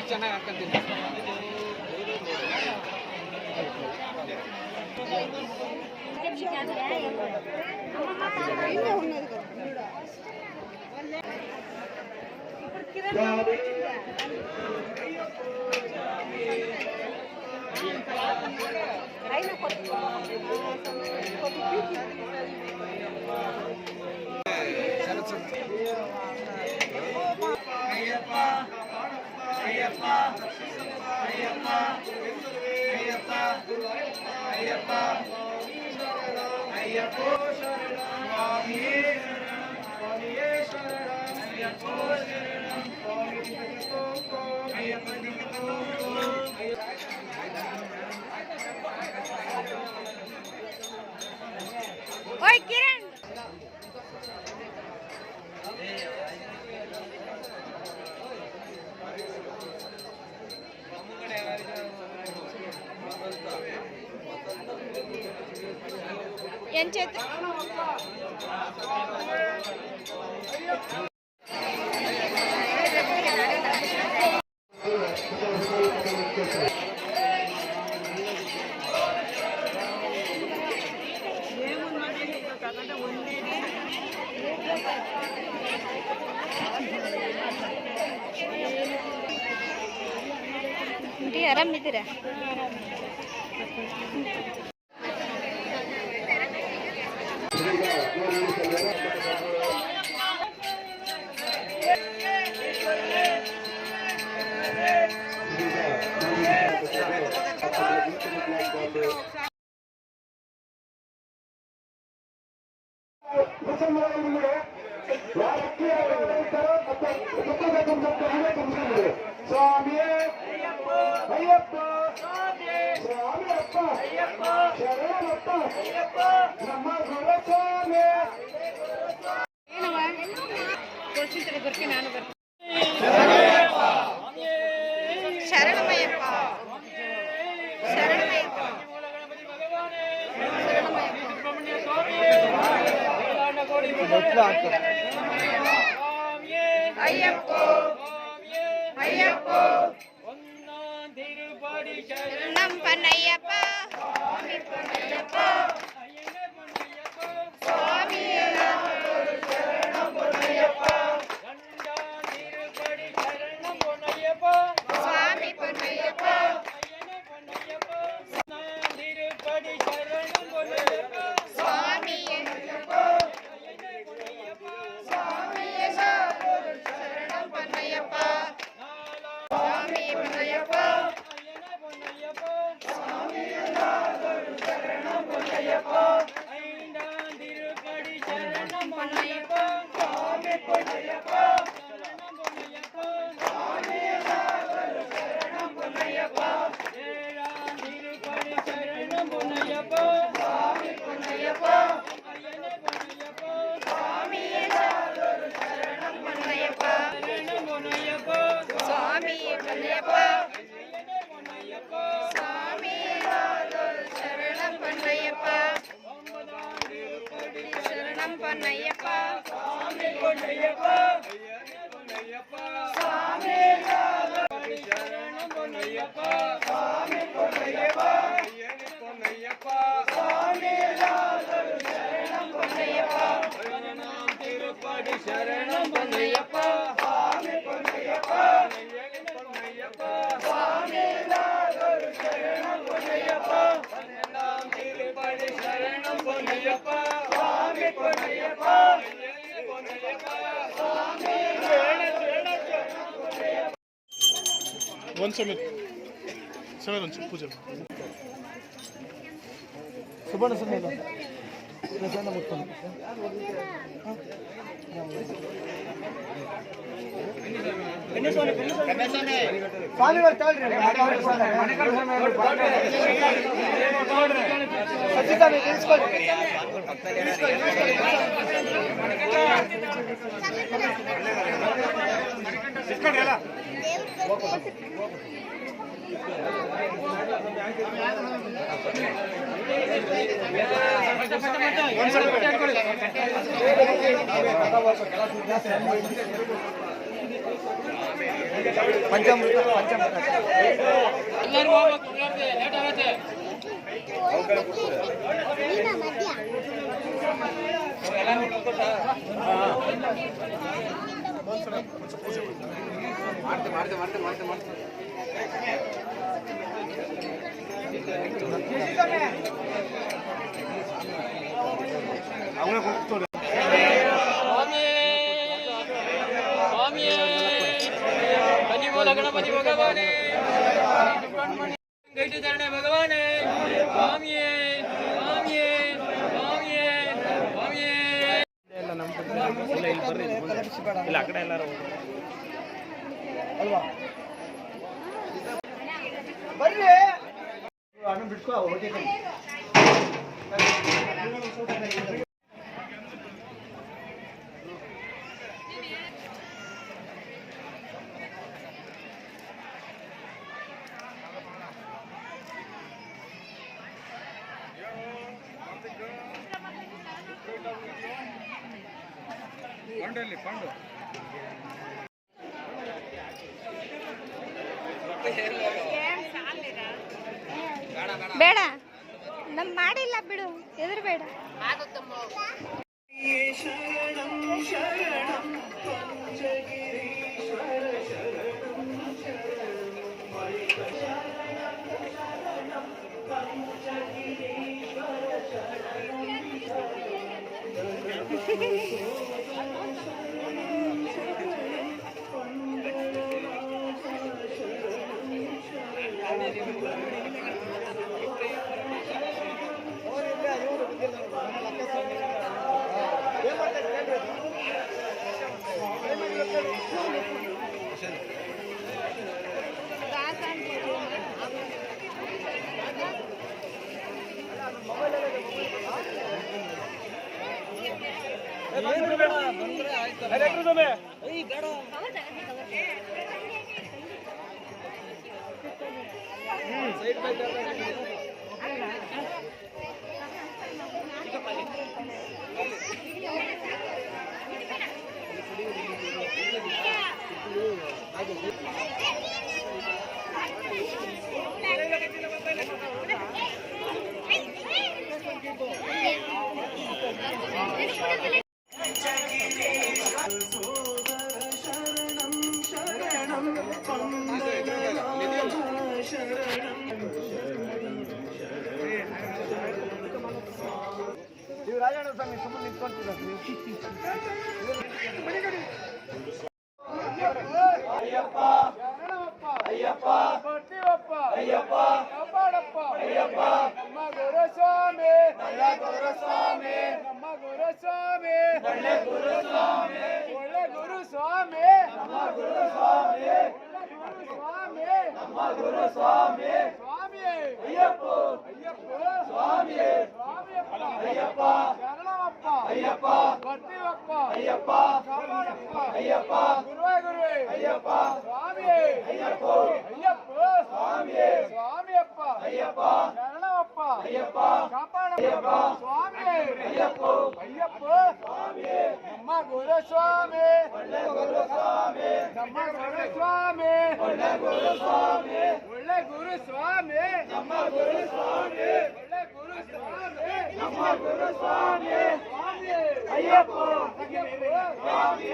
ಚೆನ್ನಾಗಿ ಹಾಕಂತೀನಿ. Oi, Kiran. ఏం చేద్దాం ఇంటి ಆರಾಮಿದ್ದೀರಾ ಸ್ವಾಮಿ ಅಯ್ಯಪ್ಪ ಸ್ವಾಮಿ ಅಪ್ಪ ಶರಣಪ್ಪ ನಮ್ಮ ಗುರುಸ್ವಾಮಿ ಬರ್ತೀನಿ ನಾನು ಬರ್ತೀನಿ ಶರಣಮಯ್ಯಪ್ಪ ಶರಣಮಯ್ಯಪ್ಪ ಅಯ್ಯಪ್ಪ ಅಯ್ಯಪ್ಪ ಶರಣಂ ಪನ್ನಯ್ಯಪ್ಪ ಸ್ವಾಮಿ ಪನ್ನಯ್ಯಪ್ಪ ಸ್ವಾಮಿ ಶರಣಂ ಪನ್ನಯ್ಯಪ್ಪ ಸ್ವಾಮಿ ಪನ್ನಯ್ಯಪ್ಪ ಸ್ವಾಮಿ ಶರಣಂ ಪನ್ನಯ್ಯಪ್ಪ ಸ್ವಾಮಿ ಪನ್ನಯ್ಯಪ್ಪ ಸ್ವಾಮಿ ಶರಣಂ ಪನ್ನಯ್ಯಪ್ಪ ಶರಣಂ ಪನ್ನಯ್ಯಪ್ಪ ಸ್ವಾಮಿ ಪನ್ನಯ್ಯಪ್ಪ ಸ್ವಾಮಿ ಶರಣಂ ಪನ್ನಯ್ಯಪ್ಪ ಶರಣಂ ಪನ್ನಯ್ಯಪ್ಪ ಸ್ವಾಮಿ ಪನ್ನಯ್ಯಪ್ಪ ಸ್ವಾಮಿ ಶರಣಂ ಪನ್ನಯ್ಯಪ್ಪ ಸ್ವಾಮಿ ಪನ್ನಯ್ಯಪ್ಪ ಸ್ವಾಮಿ ಶರಣಂ ಪನ್ನಯ್ಯಪ್ಪ ಶರಣಂ ಪನ್ನಯ್ಯಪ್ಪ ಸ್ವಾಮಿ ಪನ್ನಯ್ಯಪ್ಪ ಸ್ವಾಮಿ ಶರಣಂ ಪನ್ನಯ್ಯಪ್ಪ ಸ್ವಾಮಿ ಪನ್ನಯ್ಯಪ್ಪ ಸ್ವಾಮಿ ಶರಣಂ ಪನ್ನಯ್ಯಪ್ಪ ಶರಣಂ ಪನ್ನಯ್ಯಪ್ಪ ಸ್ವಾಮಿ ಪನ್ನಯ್ಯಪ್ಪ ಸ್ವಾಮಿ ಶರಣಂ ಪನ್ನಯ್ಯಪ್ಪ ಶರಣಂ ಪನ್ನಯ್ಯಪ್ಪ ಸ್ವಾಮಿ ಪನ್ನಯ್ಯಪ್ಪ ಸ್ವಾಮಿ ಒಂದು ಸಮಯ ಒಂದು ಪೂಜೆ ಸುಬರ್ಣ ಸಮಯ ಪ್ರಸನ್ನ ಮುಟ್ಕೊಂಡು ಸ್ವಾಮಿ ಬರ್ತಾಳ್ರಿ ಸಚ್ಚಿತಾನೆ ತಿಳಿಸ್ಕೊಳ್ರಿ ಪಂಚಾಮೃತ ಪಂಚಾಮೃತ ಎಲ್ಲರೂ ಹೋಗ್ಬೇಕು ಎಲ್ಲಾರ್ದೆ ಲೇಟ್ ಆಗತ್ತೆ ಅವನ ಹೋಗ್ತಾರೆ ಸ್ವಾಮಿಯೇ ಬನ್ನಿ ಮೂಲ ಗಣಪತಿ ಭಗವಾನೇ ಗೈಟುಧರಣೆ ಭಗವಾನೇ ಸ್ವಾಮಿಯೇ ಸ್ವಾಮಿಯೇ ಸ್ವಾಮಿಯೇ ಸ್ವಾಮಿಯೇ ಎಲ್ಲ ನಮ್ಮ ಇಲ್ಲ ಆ ಕಡೆ ಎಲ್ಲರೂ ಅಲ್ವಾ ಬರ್ರಿ ಅಣ್ಣ ಬಿಟ್ಕೋ ಹೋಗಿ ಪಾಂಡು ಬೇಡ ನಮ್ ಮಾಡಿಲ್ಲ ಬಿಡು ಎದುರು ಬೇಡ ರಾಜಣ್ಣ ಸ್ವಾಮಿ ಸುಮ್ಮನೆ ನಿಂತ್ಕೊಂತಿದ್ದಾರೆ ಅಯ್ಯಪ್ಪ ಅಯ್ಯಪ್ಪ ಬರ್ತೀವಪ್ಪ ಅಯ್ಯಪ್ಪ ಕಾಪಾಡಪ್ಪ ಅಯ್ಯಪ್ಪ ನಮ್ಮ ಗುರುಸ್ವಾಮಿ ನಮ್ಮ ಗುರುಸ್ವಾಮಿ ನಮ್ಮ ಗುರುಸ್ವಾಮಿ ಒಳ್ಳೆ ಗುರುಸ್ವಾಮಿ ಒಳ್ಳೆ ಗುರುಸ್ವಾಮಿ ನಮ್ಮ ಗುರುಸ್ವಾಮಿ ಗುರುಸ್ವಾಮಿ ನಮ್ಮ ಗುರುಸ್ವಾಮಿ ಸ್ವಾಮಿ ಅಯ್ಯಪ್ಪ ಅಯ್ಯಪ್ಪ ಸ್ವಾಮಿ ಸ್ವಾಮಿಯಪ್ಪ ಅಯ್ಯಪ್ಪ ಶರಣಪ್ಪ ಅಯ್ಯಪ್ಪ ಬರ್ತೀವಪ್ಪ ಅಯ್ಯಪ್ಪ ಕಾಪಾಡಪ್ಪ ಅಯ್ಯಪ್ಪ ಗುರುವೇ ಗುರುವೇ ಅಯ್ಯಪ್ಪ ಸ್ವಾಮಿ ಅಯ್ಯಪ್ಪ ಅಯ್ಯಪ್ಪ ಸ್ವಾಮಿ ಸ್ವಾಮಿಯಪ್ಪ ಅಯ್ಯಪ್ಪ ಶರಣಪ್ಪ ಅಯ್ಯಪ್ಪ ಕಾಪಾಡಪ್ಪ ಸ್ವಾಮಿ ಅಯ್ಯಪ್ಪ ಅಯ್ಯಪ್ಪ ಸ್ವಾಮಿ ನಮ್ಮ ಗುರುಸ್ವಾಮಿ ಒಳ್ಳೆ ಗುರುಸ್ವಾಮಿ ನಮ್ಮ ಗುರುಸ್ವಾಮಿ ಒಳ್ಳೆ ಗುರುಸ್ವಾಮಿ ಒಳ್ಳೆ ಗುರುಸ್ವಾಮಿ ನಮ್ಮ ಗುರುಸ್ವಾಮಿ ಒಳ್ಳೆ ಗುರುಸ್ವಾಮಿ ನಮ್ಮ ಗುರುಸ್ವಾಮಿ ಸ್ವಾಮಿ ಅಯ್ಯಪ್ಪ ಅಯ್ಯಪ್ಪ ಸ್ವಾಮಿ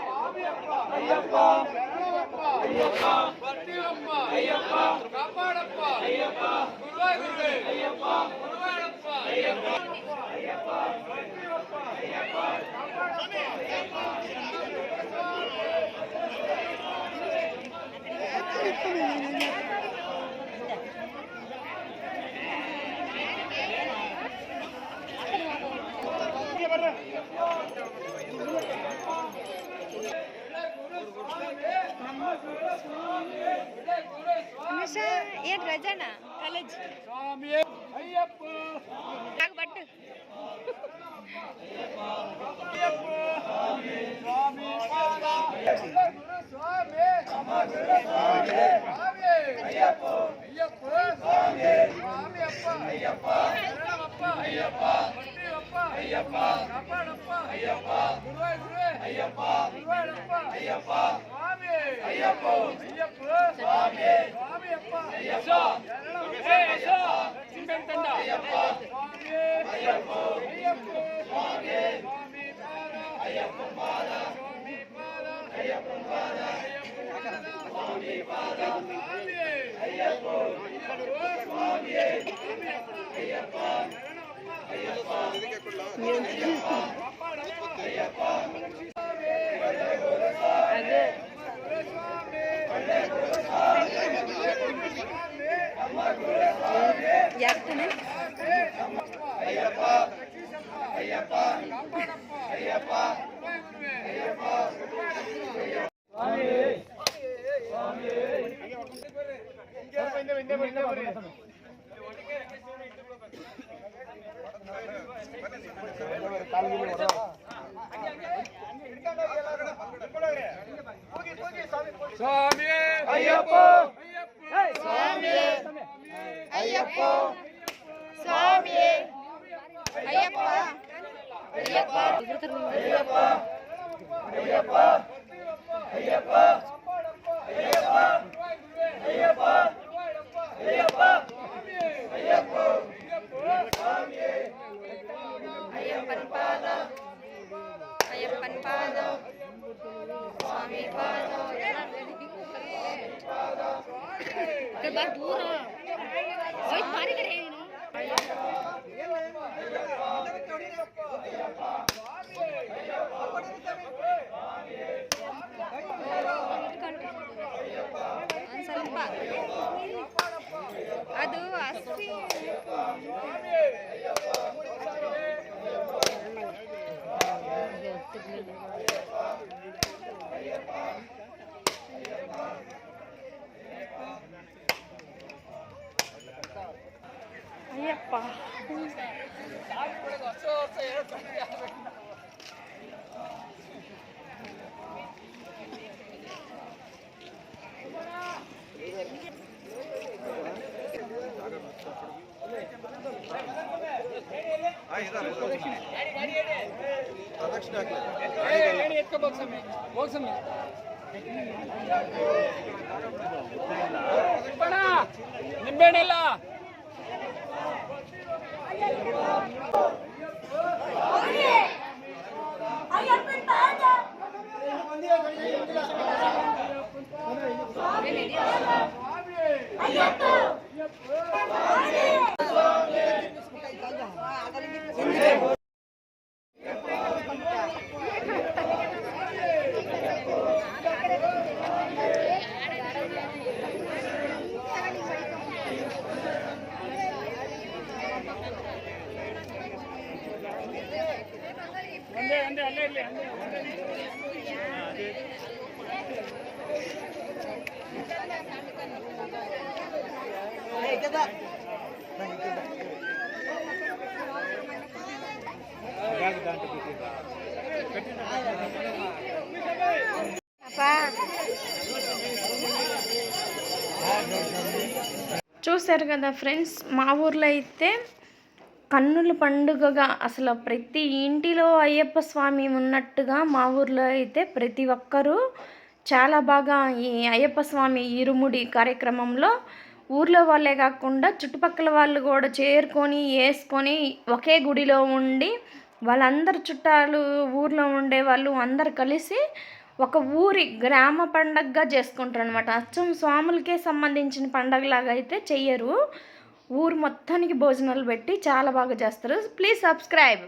ಸ್ವಾಮಿಯಪ್ಪ ಅಯ್ಯಪ್ಪ ಶರಣಪ್ಪ ಅಯ್ಯಪ್ಪ ಬರ್ತೀವಪ್ಪ ಅಯ್ಯಪ್ಪ ಕಾಪಾಡಪ್ಪ ಅಯ್ಯಪ್ಪ ಗುರುವೇ ಗುರುವೇ ಅಯ್ಯಪ್ಪ ಗುರುವಾಳಪ್ಪ ಅಯ್ಯಪ್ಪ ಅಯ್ಯಪ್ಪ ಬರ್ತೀವಪ್ಪ ಅಯ್ಯಪ್ಪ ಕಾಪಾಡಪ್ಪ ಅಯ್ಯಪ್ಪ ಅನುಷ ಏನ್ ರಜಾನ ಕಾಲೇಜ್ ಸ್ವಾಮಿ ಅಯ್ಯಪ್ಪ ಬಟ್ಟು ಅಯ್ಯಪ್ಪ ಸ್ವಾಮಿ ಪಾದ ಒಳ್ಳೆ ಗುರುಸ್ವಾಮಿ ನಮ್ಮ ಗುರುಸ್ವಾಮಿ ಸ್ವಾಮಿ ಅಯ್ಯಪ್ಪ ಅಯ್ಯಪ್ಪ ಸ್ವಾಮಿ ಸ್ವಾಮಿಯಪ್ಪ ಅಯ್ಯಪ್ಪ ಶರಣಮಪ್ಪ ಅಯ್ಯಪ್ಪ ಬರ್ತೀವಪ್ಪ ಅಯ್ಯಪ್ಪ ಕಾಪಾಡಪ್ಪ ಅಯ್ಯಪ್ಪ ಗುರುವೇ ಗುರುವೇ ಗುರುವಾಯಪ್ಪ ಸ್ವಾಮಿ ಅಯ್ಯಪ್ಪ ಸ್ವಾಮಿ ಅಪ್ಪ ಸಿಂಬೆಂತಂಡ ಸ್ವಾಮಿ ಅಯ್ಯಪ್ಪ ಸ್ವಾಮಿ ಪಾದ ಸ್ವಾಮಿ ಪಾದ ಸ್ವಾಮಿ ಪಾದ ಸ್ವಾಮಿ ಅಯ್ಯಪ್ಪ ಸ್ವಾಮಿ ಅಯ್ಯಪ್ಪ ಯಾಕೆ ಸ್ವಾಮಿ ಅಯ್ಯಪ್ಪ ಸ್ವಾಮಿ ಅಯ್ಯಪ್ಪ ಸ್ವಾಮಿ ಅಯ್ಯಪ್ಪ ಅಯ್ಯಪ್ಪ ಅಯ್ಯಪ್ಪನ ಪಾದ ಅಯ್ಯಪ್ಪನ ಪಾದ ಸ್ವಾಮಿ ಪಾದ ದೂರ ಮಾರಿ ಕಡೆ ಒಂದು ಸ್ವಲ್ಪ ಅದು ಅಷ್ಟೇ ಅಯ್ಯಪ್ಪ ನಿಂಬೆಹಣ್ಣಿಲ್ಲ ಒಂದೇ ಅಲ್ಲೇ ಇರಲಿ చూశారు కదా ఫ్రెండ్స్, మా ఊర్లో అయితే కన్నుల పండుగగా అసలు ప్రతి ఇంటిలో అయ్యప్ప స్వామి ఉన్నట్టుగా మా ఊర్లో అయితే ప్రతి ఒక్కరూ చాలా బాగా ఈ అయ్యప్ప స్వామి ఇరుముడి కార్యక్రమంలో ఊర్లో వాళ్ళే కాకుండా చుట్టుపక్కల వాళ్ళు కూడా చేరుకొని వేసుకొని ఒకే గుడిలో ఉండి వాళ్ళందరు చుట్టాలు ఊర్లో ఉండే వాళ్ళు అందరు కలిసి ఒక ఊరి గ్రామ పండగగా చేసుకుంటారు అనమాట. అచ్చం స్వాములకే సంబంధించిన పండగలాగా అయితే చెయ్యరు. ఊరు మొత్తానికి భోజనాలు పెట్టి చాలా బాగా చేస్తారు. Please subscribe.